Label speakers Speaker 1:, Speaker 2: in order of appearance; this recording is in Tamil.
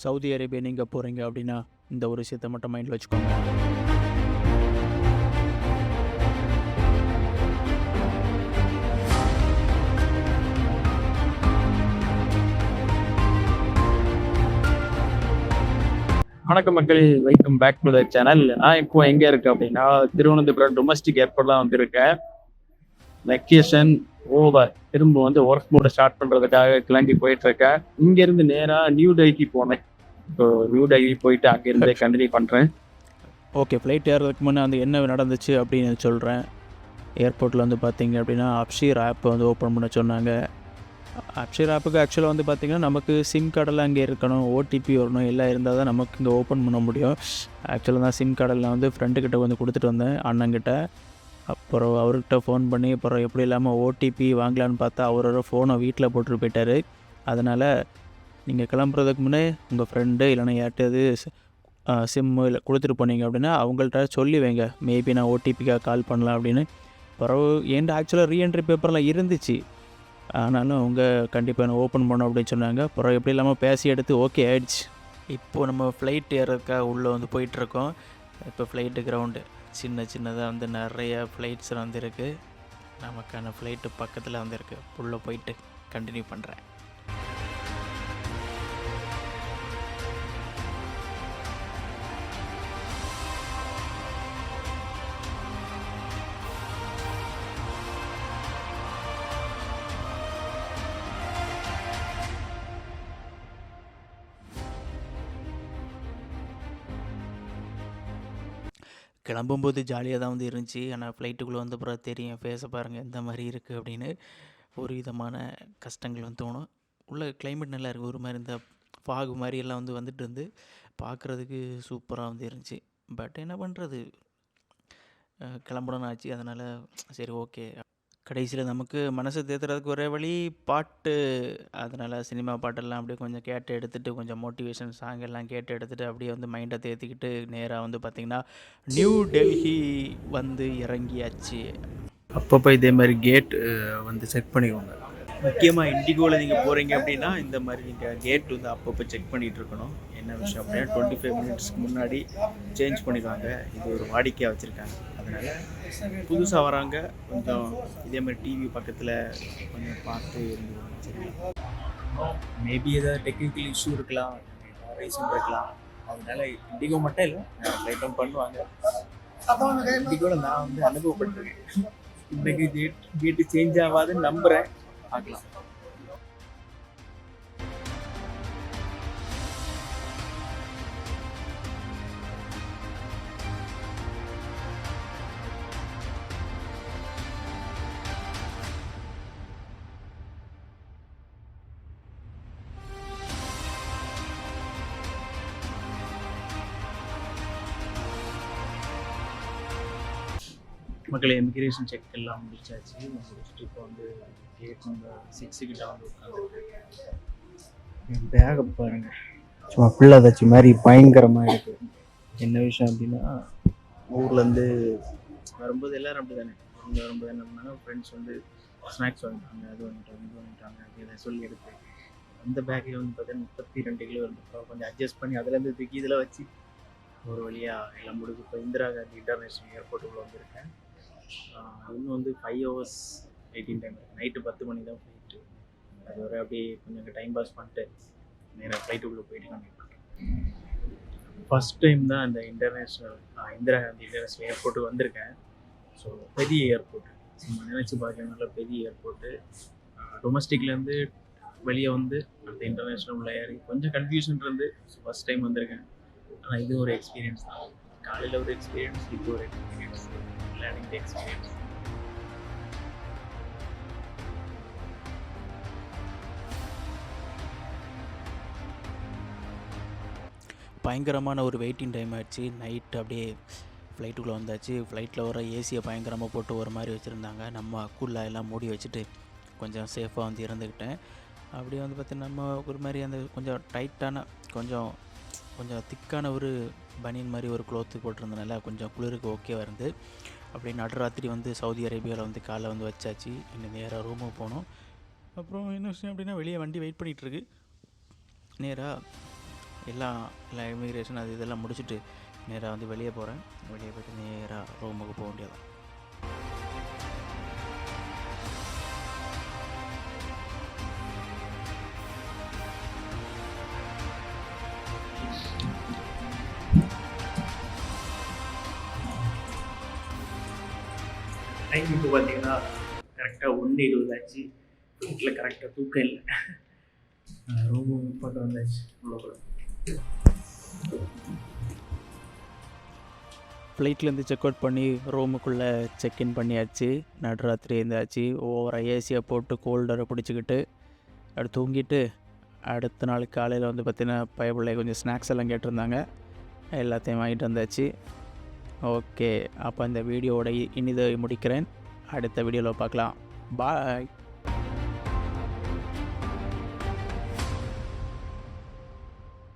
Speaker 1: சவுதி அரேபியா நீங்கள் போகிறீங்க அப்படின்னா இந்த ஒரு விஷயத்தை மட்டும் மைண்டில் வச்சுக்கோங்க.
Speaker 2: வணக்கம் மக்கள், welcome back to the channel. நான் இப்போ எங்கே இருக்கேன் அப்படின்னா திருவனந்தபுரம் டொமஸ்டிக் ஏர்போர்ட்லாம் வந்திருக்கேன். வெக்கேஷன் ஓவர், திரும்ப ஒர்க் மோட ஸ்டார்ட் பண்ணுறதுக்காக கிளம்பி போயிட்டு இருக்கேன். இங்கேருந்து நேராக நியூ டெல்லி போனேன். ஸோ நியூ டெல்லி போயிட்டு அங்கேருந்து கண்டினியூ பண்ணுறேன்.
Speaker 1: ஓகே, ஃப்ளைட் ஏறதுக்கு முன்னே என்ன நடந்துச்சு அப்படின்னு சொல்கிறேன். ஏர்போர்ட்டில் பார்த்தீங்க அப்படின்னா அப்ஷீர் ஆப் ஓப்பன் பண்ண சொன்னாங்க. அப்ஷீர் ஆப்புக்கு ஆக்சுவலாக பார்த்தீங்கன்னா நமக்கு சிம் கார்டெல்லாம் அங்கே இருக்கணும், ஓடிபி வரணும், எல்லாம் இருந்தால் தான் நமக்கு இங்கே ஓப்பன் பண்ண முடியும். ஆக்சுவலாக தான் சிம் கார்டெல்லாம் ஃப்ரெண்டுக்கிட்ட கொடுத்துட்டு வந்தேன், அண்ணங்கிட்ட. அப்புறம் அவர்கிட்ட ஃபோன் பண்ணி அப்புறம் எப்படி இல்லாமல் ஓடிபி வாங்கலான்னு பார்த்தா அவரோட ஃபோனை வீட்டில் போட்டுட்டு போயிட்டார். அதனால் நீங்கள் கிளம்புறதுக்கு முன்னே உங்கள் ஃப்ரெண்டு இல்லைனா யார்கிட்டயாவது சிம்மு இல்லை கொடுத்துட்டு போனீங்க அப்படின்னா அவங்கள்ட்ட சொல்லி வைங்க, மேபி நான் ஓடிபிக்காக கால் பண்ணலாம் அப்படின்னு. பிறகு என்கிட்ட ஆக்சுவலாக ரீஎன்ட்ரி பேப்பர்லாம் இருந்துச்சு, ஆனாலும் அவங்க கண்டிப்பாக என்ன ஓப்பன் பண்ணோம் அப்படின்னு சொன்னாங்க. அப்புறம் எப்படி இல்லாமல் பேசி எடுத்து ஓகே ஆயிடுச்சு. இப்போது நம்ம ஃப்ளைட் ஏறதுக்காக உள்ளே போயிட்டுருக்கோம். இப்போ ஃப்ளைட்டு கிரவுண்டு சின்னதாக நிறைய ஃப்ளைட்ஸ் இருக்குது. நமக்கான ஃப்ளைட்டு பக்கத்தில் இருக்குது. உள்ளே போயிட்டு கண்டினியூ பண்ணுறேன். கிளம்பும்போது ஜாலியாக தான் இருந்துச்சு. ஆனால் ஃப்ளைட்டுக்குள்ளே அப்புறம் தெரியும், ஃபேஸை பாருங்கள் எந்த மாதிரி இருக்குது அப்படின்னு. ஒரு விதமான கஷ்டங்கள் தோணும். உள்ள கிளைமேட் நல்லா இருக்குது. ஒரு மாதிரி இந்த ஃபாகு மாதிரி எல்லாம் வந்துட்டு இருந்து பார்க்குறதுக்கு சூப்பராக இருந்துச்சு. பட் என்ன பண்ணுறது, கிளம்பணும்னு ஆச்சு. அதனால் சரி ஓகே. கடைசியில் நமக்கு மனசை தேத்துறதுக்கு ஒரே வழி பாட்டு. அதனால் சினிமா பாட்டெல்லாம் அப்படியே கொஞ்சம் கேட்டு எடுத்துகிட்டு, கொஞ்சம் மோட்டிவேஷன் சாங் எல்லாம் கேட்டு எடுத்துகிட்டு அப்படியே மைண்டை தேத்திக்கிட்டு நேராக பார்த்திங்கன்னா நியூ டெல்லி இறங்கியாச்சு. அப்பப்போ இதே மாதிரி கேட் செக் பண்ணிக்கோங்க. முக்கியமாக இண்டிகோவில் நீங்கள் போகிறீங்க அப்படின்னா இந்த மாதிரி நீங்கள் கேட் அப்பப்போ செக் பண்ணிகிட்டு இருக்கணும். என்ன விஷயம் அப்படின்னா 25 மினிட்ஸ்க்கு முன்னாடி சேஞ்ச் பண்ணிடுவாங்க. இது ஒரு வாடிக்கையாக வச்சுருக்காங்க. அதனால் புதுசாக வராங்க கொஞ்சம் இதே மாதிரி டிவி பக்கத்தில் கொஞ்சம் பார்த்து இருந்துவாங்க. சரிங்களா? மேபி ஏதாவது டெக்னிக்கல் இஷ்யூ இருக்கலாம், ரீசன் இருக்கலாம். அதனால இண்டிகோ மட்டும் இல்லை, ஃப்ளைட்டும் பண்ணுவாங்க. இண்டிகோவில் நான் அனுபவப்பட்டிருக்கேன். இன்றைக்கு கேட்டு சேஞ்ச் ஆகாதுன்னு நம்புகிறேன். பார்க்கலாம். மக்களை இமிக்ரேஷன் செக் எல்லாம் முடிச்சாச்சு. முடிச்சுட்டு இப்போ கேட் நம்பர் 6 கிட்ட உட்காந்துருக்கேன். என் பேகை பாருங்க, சும்மா பிள்ளை தச்சு மாதிரி பயங்கரமாக இருக்குது. என்ன விஷயம் அப்படின்னா, ஊர்லேருந்து வரும்போது எல்லோரும் அப்படி தானே, அவங்க வரும்போது என்ன பண்ணாங்க, ஃப்ரெண்ட்ஸ் ஸ்நாக்ஸ் வாங்கிட்டாங்க, அது வாங்கிட்டாங்க, இது வாங்கிட்டாங்க அப்படின்னு சொல்லி எடுத்து அந்த பேக்கில் பார்த்தீங்கன்னா 32 கிலோ இருந்தப்போ கொஞ்சம் அட்ஜஸ்ட் பண்ணி அதுலேருந்து தூக்கி இதில் வச்சு ஒரு வழியாக எல்லாம் முடிஞ்சு இப்போ இந்திரா காந்தி இன்டர்நேஷ்னல் ஏர்போர்ட்டுக்குள்ளே வந்திருக்கேன். இன்னும் 5 hours வெயிட்டிங் டைம் இருக்குது. நைட்டு 10 மணி தான் ஃப்ளைட்டு. அது வரை அப்படியே கொஞ்சம் டைம் பாஸ் பண்ணிட்டு நேராக ஃப்ளைட்டுக்குள்ளே போயிட்டு நான் ஃபஸ்ட் டைம் தான் இந்த இன்டர்நேஷ்னல் இந்திரா காந்தி இன்டர்நேஷ்னல் ஏர்போர்ட்டுக்கு வந்திருக்கேன். ஸோ பெரிய ஏர்போர்ட்டு, நம்ம நினச்சி பார்க்க நல்ல பெரிய ஏர்போர்ட்டு. டொமஸ்டிக்லேருந்து வெளியே அடுத்த இன்டர்நேஷ்னல் உள்ள ஏறி கொஞ்சம் கன்ஃபியூஷன் இருந்து ஃபஸ்ட் டைம் வந்திருக்கேன். ஆனால் இது ஒரு எக்ஸ்பீரியன்ஸ் தான். காலையில் ஒரு எக்ஸ்பீரியன்ஸ், இப்போ ஒரு எக்ஸ்பீரியன்ஸ், லேர்னிங் தி எக்ஸ்பீரியன்ஸ். பயங்கரமான ஒரு வெயிட்டிங் டைம் ஆகிடுச்சு. நைட் அப்படியே ஃப்ளைட்டுக்குள்ளே வந்தாச்சு. ஃப்ளைட்டில் வர ஏசியை பயங்கரமாக போட்டு ஒரு மாதிரி வச்சுருந்தாங்க. நம்ம அக்குள்ளே எல்லாம் மூடி வச்சுட்டு கொஞ்சம் சேஃபாக இருந்துக்கிட்டேன். அப்படியே பார்த்தீங்கன்னா நம்ம ஒரு மாதிரி கொஞ்சம் டைட்டான கொஞ்சம் திக்கான ஒரு பனியன் மாதிரி ஒரு க்ளோத்து போட்டிருந்தனால கொஞ்சம் குளிருக்கு ஓகேவாக இருந்து அப்படி நடுராத்திரி சவுதி அரேபியாவில் காலை வச்சாச்சு. இன்னும் நேராக ரூமுக்கு போனோம். அப்புறம் என்ன விஷயம் அப்படின்னா, வெளியே வண்டி வெயிட் பண்ணிகிட்ருக்கு. நேராக எல்லாம் இமிக்ரேஷன் அது இதெல்லாம் முடிச்சுட்டு நேராக வந்து வெளியே போகிறேன். வெளியே போய்ட்டு நேராக ரூமுக்கு போக வேண்டியதான்.
Speaker 2: டைம் இப்போ பார்த்தீங்கன்னா கரெக்டாக 1:20 ஆச்சு. வீட்டில் கரெக்டாக தூக்கம் இல்லை. ரூமு பக்கம் வந்தாச்சு. உள்ள கூட
Speaker 1: ஃப்ளைட்லேருந்து செக் அவுட் பண்ணி ரூமுக்குள்ளே செக்இன் பண்ணியாச்சு. நடுராத்திரி இருந்தாச்சு. ஓவராக ஏசியை போட்டு கோல்டரை பிடிச்சிக்கிட்டு அப்படி தூங்கிட்டு அடுத்த நாள் காலையில் வந்து பார்த்திங்கன்னா பயப்பிள்ளை கொஞ்சம் ஸ்நாக்ஸ் எல்லாம் கேட்டிருந்தாங்க. எல்லாத்தையும் வாங்கிட்டு வந்தாச்சு. ஓகே, அப்போ இந்த வீடியோவோட இனிதை முடிக்கிறேன். அடுத்த வீடியோவில் பார்க்கலாம். பாய்.